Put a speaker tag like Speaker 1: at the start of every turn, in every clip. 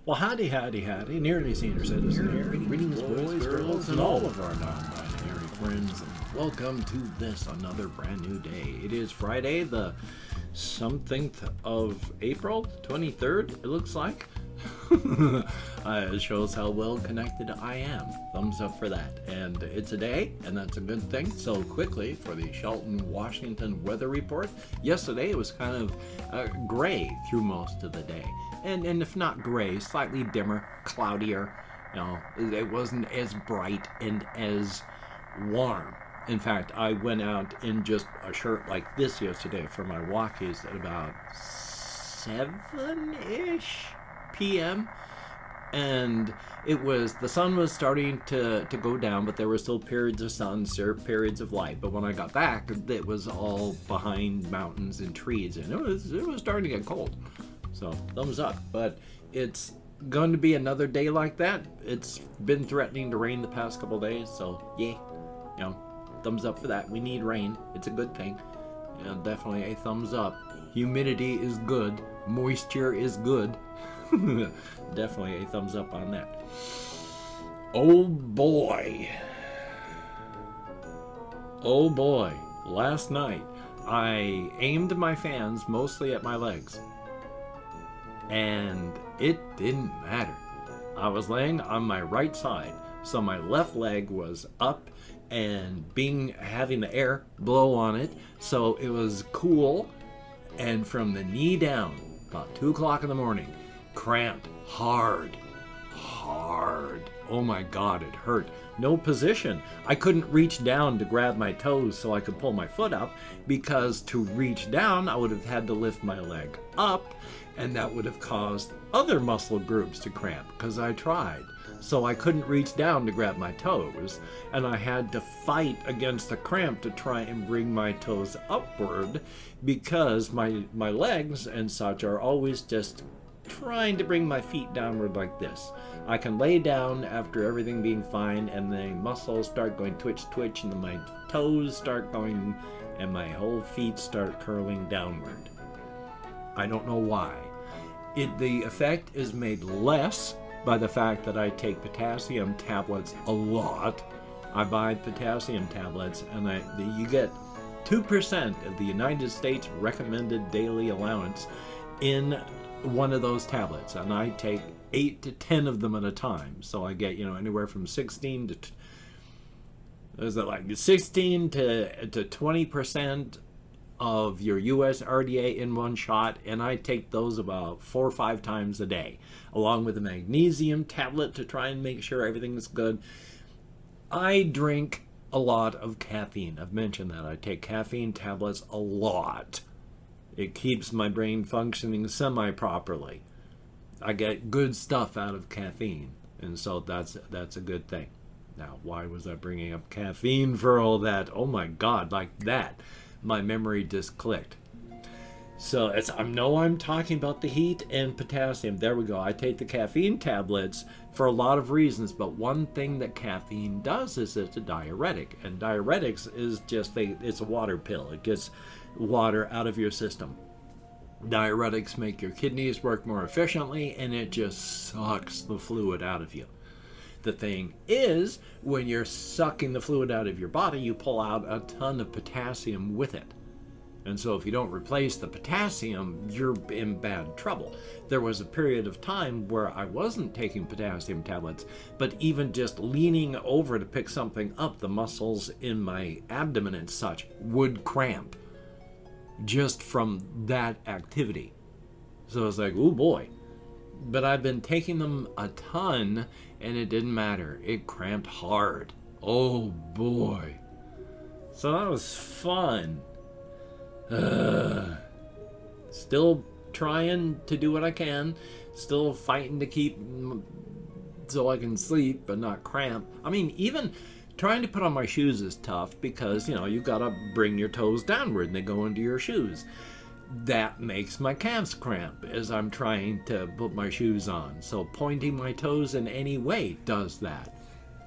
Speaker 1: Well, howdy, nearly senior citizen here. Greetings, boys, girls, and all of our non-binary friends, and welcome to this, another brand new day. It is Friday, the something of April, 23rd, it looks like. It shows how well connected I am. Thumbs up for that. And it's a day, and that's a good thing. So quickly for the Shelton, Washington weather report. Yesterday it was kind of gray through most of the day. And if not gray, slightly dimmer, cloudier. You know, it wasn't as bright and as warm. In fact, I went out in just a shirt like this yesterday for my walkies at about 7-ish p.m. and the sun was starting to go down, but there were still periods of sun, periods of light. But when I got back, it was all behind mountains and trees, and it was starting to get cold. So thumbs up. But it's going to be another day like that. It's been threatening to rain the past couple days, so yeah, you know, thumbs up for that. We need rain. It's a good thing. Yeah, definitely a thumbs up. Humidity is good. Moisture is good. Definitely a thumbs up on that. Oh boy. Last night I aimed my fans mostly at my legs, and it didn't matter. I was laying on my right side, so my left leg was up and having the air blow on it, so it was cool. And from the knee down, about 2 o'clock in the morning, cramped hard. Oh my God, it hurt. No position. I couldn't reach down to grab my toes so I could pull my foot up, because to reach down I would have had to lift my leg up, and that would have caused other muscle groups to cramp because I tried. So I couldn't reach down to grab my toes, and I had to fight against the cramp to try and bring my toes upward, because my legs and such are always just trying to bring my feet downward like this. I can lay down after everything being fine, and the muscles start going twitch, and then my toes start going, and my whole feet start curling downward. I don't know why. The effect is made less by the fact that I take potassium tablets a lot. I buy potassium tablets, and you get 2% of the United States recommended daily allowance in one of those tablets, and I take 8 to 10 of them at a time. So I get, anywhere from 16 to 20% of your US RDA in one shot, and I take those about 4 or 5 times a day, along with a magnesium tablet to try and make sure everything's good. I drink a lot of caffeine. I've mentioned that. I take caffeine tablets a lot. It keeps my brain functioning semi-properly. I get good stuff out of caffeine, and so that's a good thing. Now, why was I bringing up caffeine for all that? Oh my God, like that. My memory just clicked. So I'm talking about the heat and potassium. There we go. I take the caffeine tablets for a lot of reasons, but one thing that caffeine does is it's a diuretic, and diuretics is it's a water pill. It gets water out of your system. Diuretics make your kidneys work more efficiently, and it just sucks the fluid out of you. The thing is, when you're sucking the fluid out of your body, you pull out a ton of potassium with it. And so if you don't replace the potassium, you're in bad trouble. There was a period of time where I wasn't taking potassium tablets, but even just leaning over to pick something up, the muscles in my abdomen and such would cramp just from that activity. So I was like, oh boy. But I've been taking them a ton, and it didn't matter. It cramped hard. Oh boy. So that was fun. Still trying to do what I can. Still fighting to keep so I can sleep but not cramp. I mean, even trying to put on my shoes is tough because, you've got to bring your toes downward and they go into your shoes. That makes my calves cramp as I'm trying to put my shoes on. So pointing my toes in any way does that.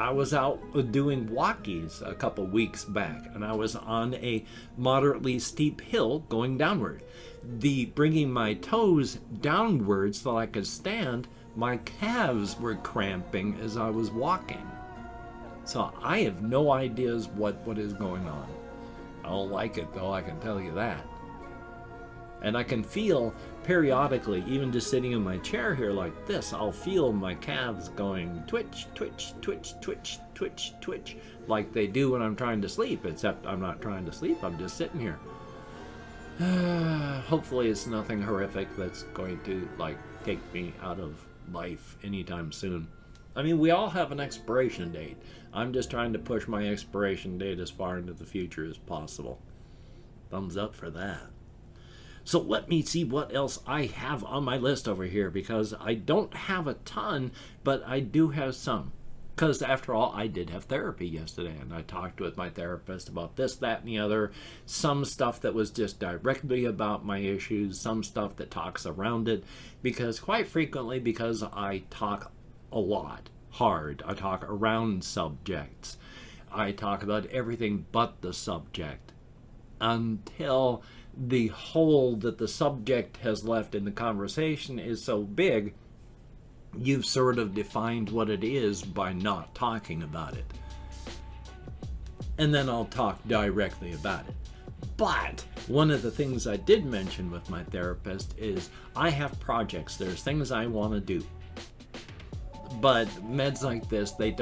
Speaker 1: I was out doing walkies a couple weeks back, and I was on a moderately steep hill going downward. the bringing my toes downwards so I could stand, my calves were cramping as I was walking. So I have no ideas what is going on. I don't like it though, I can tell you that. And I can feel periodically, even just sitting in my chair here like this, I'll feel my calves going twitch, twitch, twitch, twitch, twitch, twitch, like they do when I'm trying to sleep, except I'm not trying to sleep, I'm just sitting here. Hopefully it's nothing horrific that's going to take me out of life anytime soon. I mean, we all have an expiration date. I'm just trying to push my expiration date as far into the future as possible. Thumbs up for that. So let me see what else I have on my list over here, because I don't have a ton, but I do have some. Because after all, I did have therapy yesterday, and I talked with my therapist about this, that, and the other. Some stuff that was just directly about my issues, some stuff that talks around it, because quite frequently, because I talk a lot, hard, I talk around subjects. I talk about everything but the subject until the hole that the subject has left in the conversation is so big, you've sort of defined what it is by not talking about it. And then I'll talk directly about it. But one of the things I did mention with my therapist is I have projects. There's things I want to do. But meds like this, they're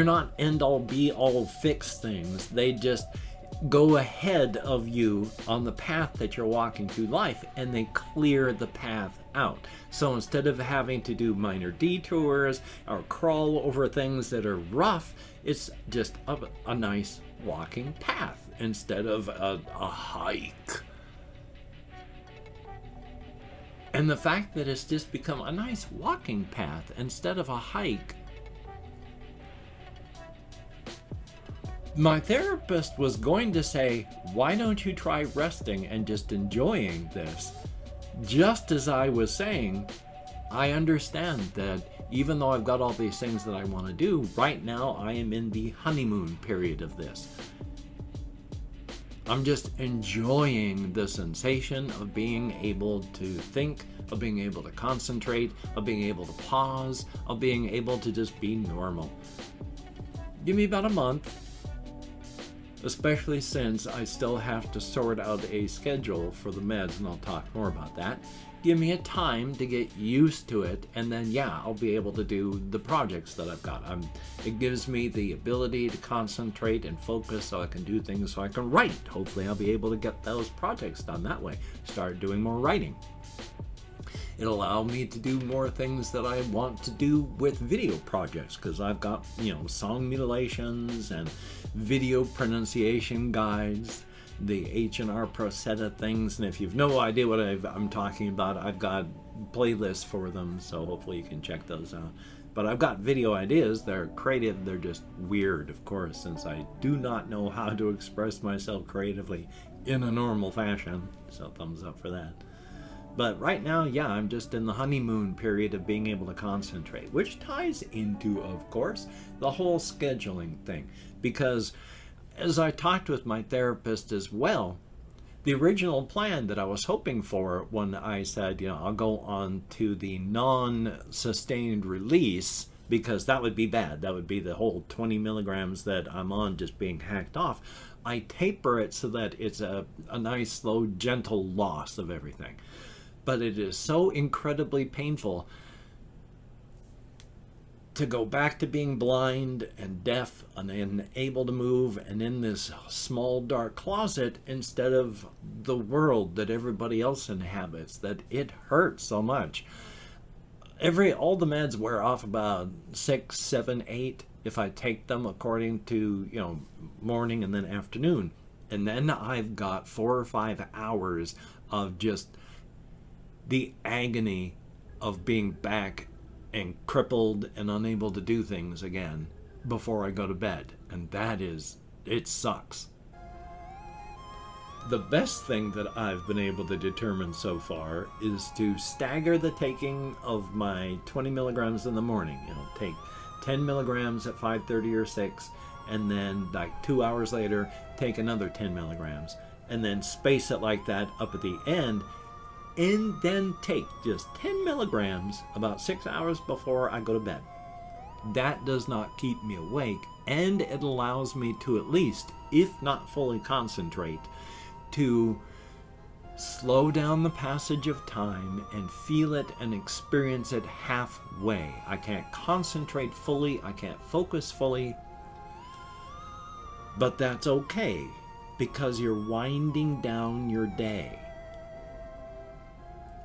Speaker 1: not end-all be-all fix things. They just go ahead of you on the path that you're walking through life, and they clear the path out. So instead of having to do minor detours or crawl over things that are rough, it's just a nice walking path instead of a hike. And the fact that it's just become a nice walking path instead of a hike. My therapist was going to say, why don't you try resting and just enjoying this? Just as I was saying, I understand that even though I've got all these things that I want to do, right now I am in the honeymoon period of this. I'm just enjoying the sensation of being able to think, of being able to concentrate, of being able to pause, of being able to just be normal. Give me about a month. Especially since I still have to sort out a schedule for the meds, and I'll talk more about that. Give me a time to get used to it, and then I'll be able to do the projects that I've got. It gives me the ability to concentrate and focus so I can do things so I can write. Hopefully I'll be able to get those projects done that way. Start doing more writing. It'll allow me to do more things that I want to do with video projects, because I've got, song mutilations and video pronunciation guides, the H&R Pro set of things, and if you've no idea what I'm talking about, I've got playlists for them, so hopefully you can check those out. But I've got video ideas. They're creative. They're just weird, of course, since I do not know how to express myself creatively in a normal fashion, so thumbs up for that. But right now, I'm just in the honeymoon period of being able to concentrate, which ties into, of course, the whole scheduling thing. Because as I talked with my therapist as well, the original plan that I was hoping for when I said, I'll go on to the non-sustained release, because that would be bad. That would be the whole 20 milligrams that I'm on just being hacked off. I taper it so that it's a nice, slow, gentle loss of everything. But it is so incredibly painful to go back to being blind and deaf and unable to move and in this small dark closet instead of the world that everybody else inhabits, that it hurts so much. All the meds wear off about 6, 7, 8 if I take them according to, morning and then afternoon. And then I've got 4 or 5 hours of just the agony of being back and crippled and unable to do things again before I go to bed. And it sucks. The best thing that I've been able to determine so far is to stagger the taking of my 20 milligrams in the morning. Take 10 milligrams at 5:30 or 6, and then 2 hours later, take another 10 milligrams. and then space it like that up at the end, and then take just 10 milligrams about 6 hours before I go to bed. That does not keep me awake, and it allows me to at least, if not fully concentrate, to slow down the passage of time and feel it and experience it halfway. I can't concentrate fully, I can't focus fully, but that's okay, because you're winding down your day.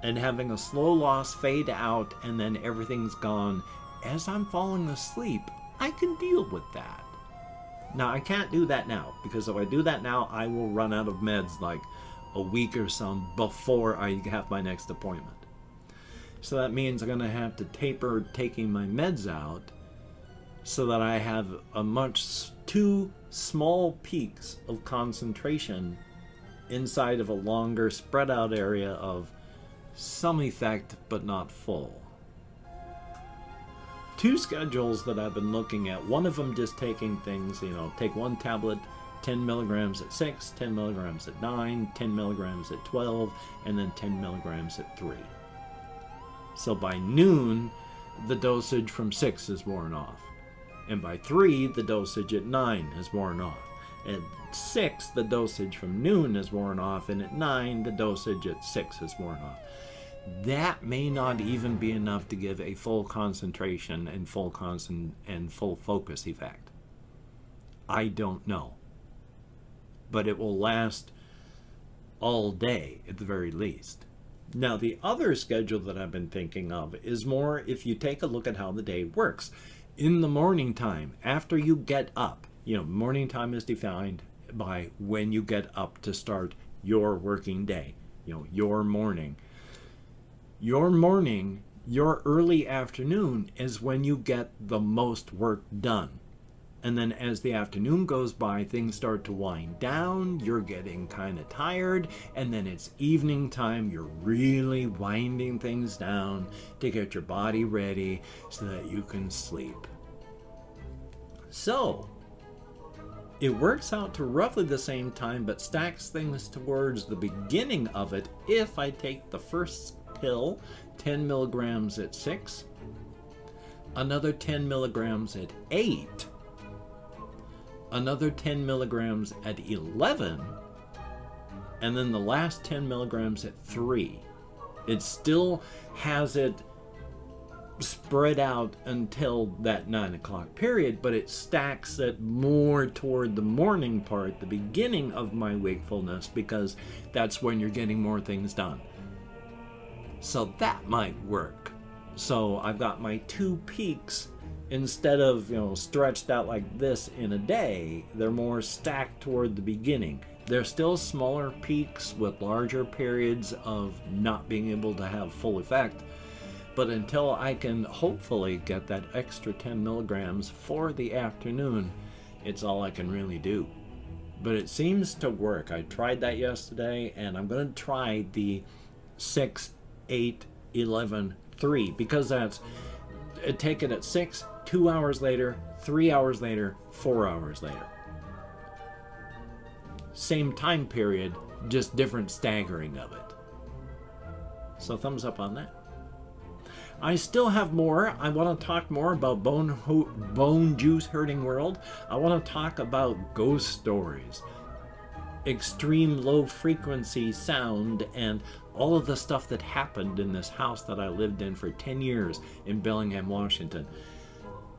Speaker 1: And having a slow loss fade out and then everything's gone as I'm falling asleep, I can deal with that. Now, I can't do that now, because if I do that now, I will run out of meds like a week or so before I have my next appointment. So that means I'm going to have to taper taking my meds out so that I have two small peaks of concentration inside of a longer spread out area of some effect but not full. Two schedules that I've been looking at, one of them just taking things, take one tablet, 10 milligrams at 6, 10 milligrams at 9, 10 milligrams at 12, and then 10 milligrams at 3. So by noon, the dosage from 6 is worn off. And by 3, the dosage at 9 is worn off. At 6, the dosage from noon is worn off, and at 9, the dosage at 6 is worn off. That may not even be enough to give a full concentration and full focus effect. I don't know. But it will last all day at the very least. Now, the other schedule that I've been thinking of is more if you take a look at how the day works. In the morning time, after you get up, morning time is defined by when you get up to start your working day, your morning. Your morning, your early afternoon is when you get the most work done. And then as the afternoon goes by, things start to wind down, you're getting kind of tired, and then it's evening time, you're really winding things down to get your body ready so that you can sleep. So, it works out to roughly the same time, but stacks things towards the beginning of it if I take the first pill, 10 milligrams at 6, another 10 milligrams at 8, another 10 milligrams at 11, and then the last 10 milligrams at 3. It still has it spread out until that 9 o'clock period, but it stacks it more toward the morning part, the beginning of my wakefulness, because that's when you're getting more things done. So that might work. So I've got my 2 peaks. Instead of, stretched out like this in a day, they're more stacked toward the beginning. They're still smaller peaks with larger periods of not being able to have full effect. But until I can hopefully get that extra 10 milligrams for the afternoon, it's all I can really do. But it seems to work. I tried that yesterday, and I'm going to try the 6, 8, 11, 3, because that's take it at 6, 2 hours later, 3 hours later, 4 hours later. Same time period, just different staggering of it. So thumbs up on that. I still have more. I want to talk more about bone juice hurting world. I want to talk about ghost stories, extreme low frequency sound, and all of the stuff that happened in this house that I lived in for 10 years in Bellingham, Washington.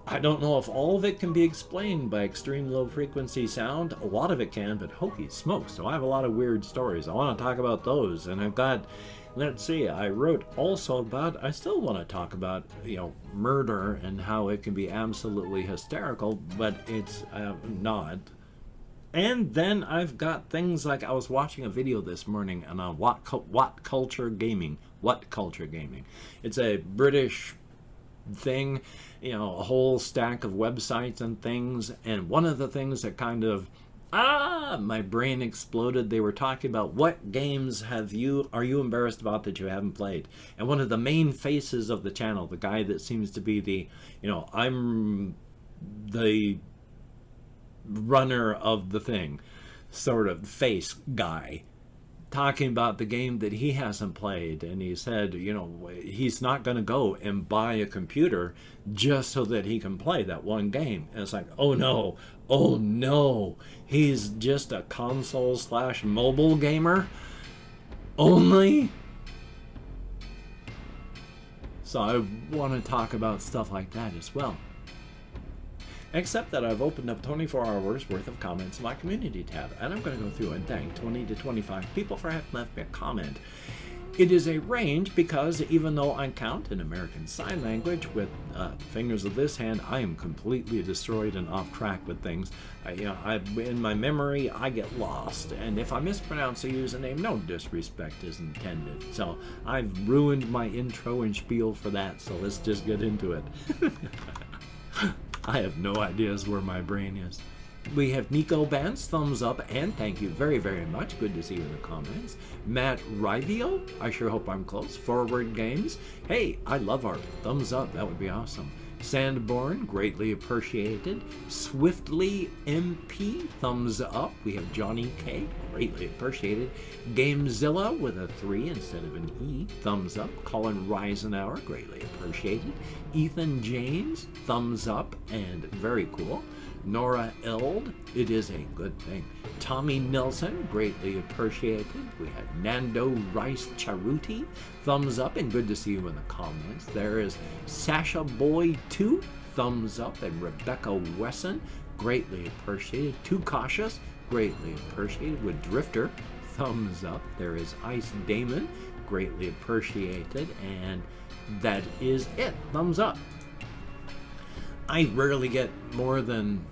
Speaker 1: I don't know if all of it can be explained by extreme low frequency sound. A lot of it can, but holy smokes. So I have a lot of weird stories. I want to talk about those. And I've got, let's see, I wrote also about, I still want to talk about, murder and how it can be absolutely hysterical, but it's not. And then I've got things like, I was watching a video this morning on What Culture Gaming. It's a British thing, a whole stack of websites and things. And one of the things that kind of, my brain exploded. They were talking about what games are you embarrassed about that you haven't played? And one of the main faces of the channel, the guy that seems to be the, I'm the runner of the thing, sort of face guy talking about the game that he hasn't played, and he said, he's not going to go and buy a computer just so that he can play that one game. And it's like, oh no, he's just a console/mobile gamer only. So I want to talk about stuff like that as well. Except that I've opened up 24 hours worth of comments in my community tab, and I'm going to go through and thank 20 to 25 people for having left me a comment. It is a range because even though I count in American Sign Language with fingers of this hand, I am completely destroyed and off track with things. In my memory, I get lost, and if I mispronounce a username, no disrespect is intended. So I've ruined my intro and spiel for that, so let's just get into it. I have no ideas where my brain is. We have Nico Bance, thumbs up, and thank you very, very much. Good to see you in the comments. Matt Rivio, I sure hope I'm close. Forward Games, hey, I love art. Thumbs up, that would be awesome. Sandborn, greatly appreciated. Swiftly MP, thumbs up. We have Johnny K, greatly appreciated. Gamezilla with a 3 instead of an E, thumbs up. Colin Reisenauer, greatly appreciated. Ethan James, thumbs up and very cool. Nora Eld, it is a good thing. Tommy Nelson, greatly appreciated. We had Nando Rice Charuti, thumbs up and good to see you in the comments. There is Sasha Boy 2, thumbs up, and Rebecca Wesson, greatly appreciated. Too Cautious, greatly appreciated. With Drifter, thumbs up. There is Ice Damon, greatly appreciated, and that is it. Thumbs up. I rarely get more than,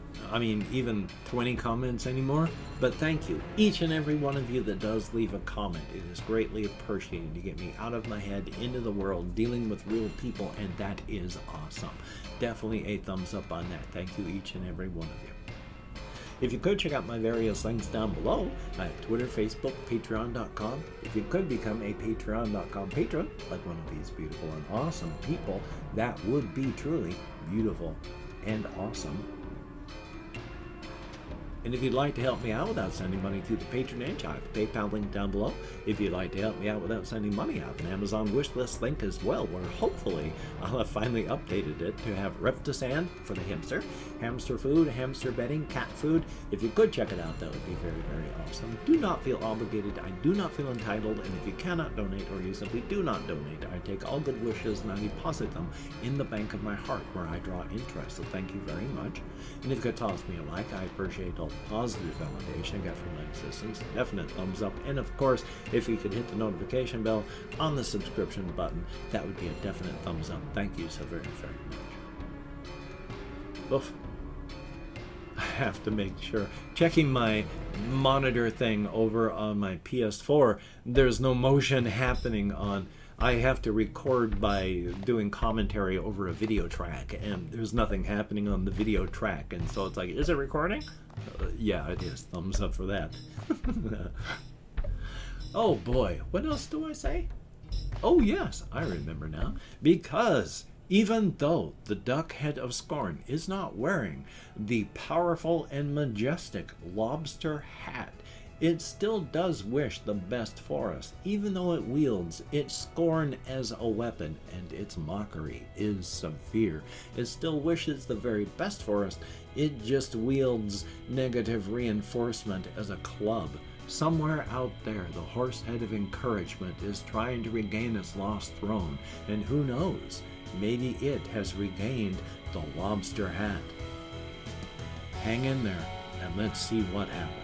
Speaker 1: even 20 comments anymore, but thank you. Each and every one of you that does leave a comment, it is greatly appreciated to get me out of my head into the world, dealing with real people, and that is awesome. Definitely a thumbs up on that. Thank you, each and every one of you. If you could check out my various links down below, I have Twitter, Facebook, Patreon.com. If you could become a Patreon.com patron, like one of these beautiful and awesome people, that would be truly beautiful and awesome. And if you'd like to help me out without sending money through the patronage, I have a PayPal link down below. If you'd like to help me out without sending money, I have an Amazon wishlist link as well, where hopefully I'll have finally updated it to have Reptisan for the hamster, hamster food, hamster bedding, cat food. If you could check it out, that would be very, very awesome. Do not feel obligated. I do not feel entitled. And if you cannot donate or you simply do not donate, I take all good wishes and I deposit them in the bank of my heart where I draw interest. So thank you very much. And if you could toss me a like, I appreciate all positive validation I got from like systems, definite thumbs up, and of course if you could hit the notification bell on the subscription button, that would be a definite thumbs up. Thank you so very, very much. Oof. I have to make sure, checking my monitor thing over on my PS4, there's no motion happening on. I have to record by doing commentary over a video track, and there's nothing happening on the video track, and so it's like, is it recording? Yeah, it is. Thumbs up for that. Oh boy, what else do I say? Oh yes, I remember now. Because even though the duck head of scorn is not wearing the powerful and majestic lobster hat, it still does wish the best for us, even though it wields its scorn as a weapon and its mockery is severe. It still wishes the very best for us. It just wields negative reinforcement as a club. Somewhere out there, the horse head of encouragement is trying to regain its lost throne, and who knows, maybe it has regained the lobster hat. Hang in there, and let's see what happens.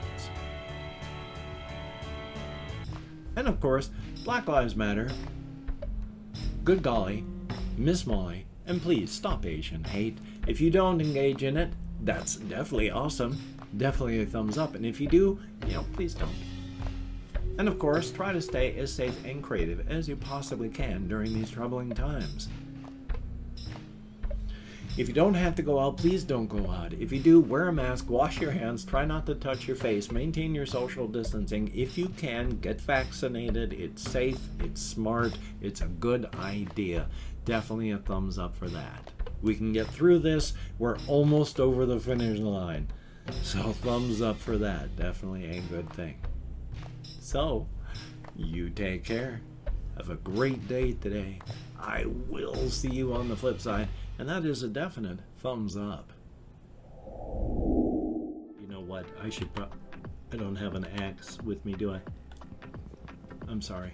Speaker 1: And of course, Black Lives Matter, good golly, Miss Molly, and please stop Asian hate. If you don't engage in it, that's definitely awesome. Definitely a thumbs up. And if you do, please don't. And of course, try to stay as safe and creative as you possibly can during these troubling times. If you don't have to go out, please don't go out. If you do, wear a mask, wash your hands, try not to touch your face, maintain your social distancing. If you can, get vaccinated. It's safe, it's smart, it's a good idea. Definitely a thumbs up for that. We can get through this. We're almost over the finish line. So thumbs up for that. Definitely a good thing. So, you take care. Have a great day today. I will see you on the flip side. And that is a definite thumbs up. You know what? I don't have an axe with me, do I? I'm sorry.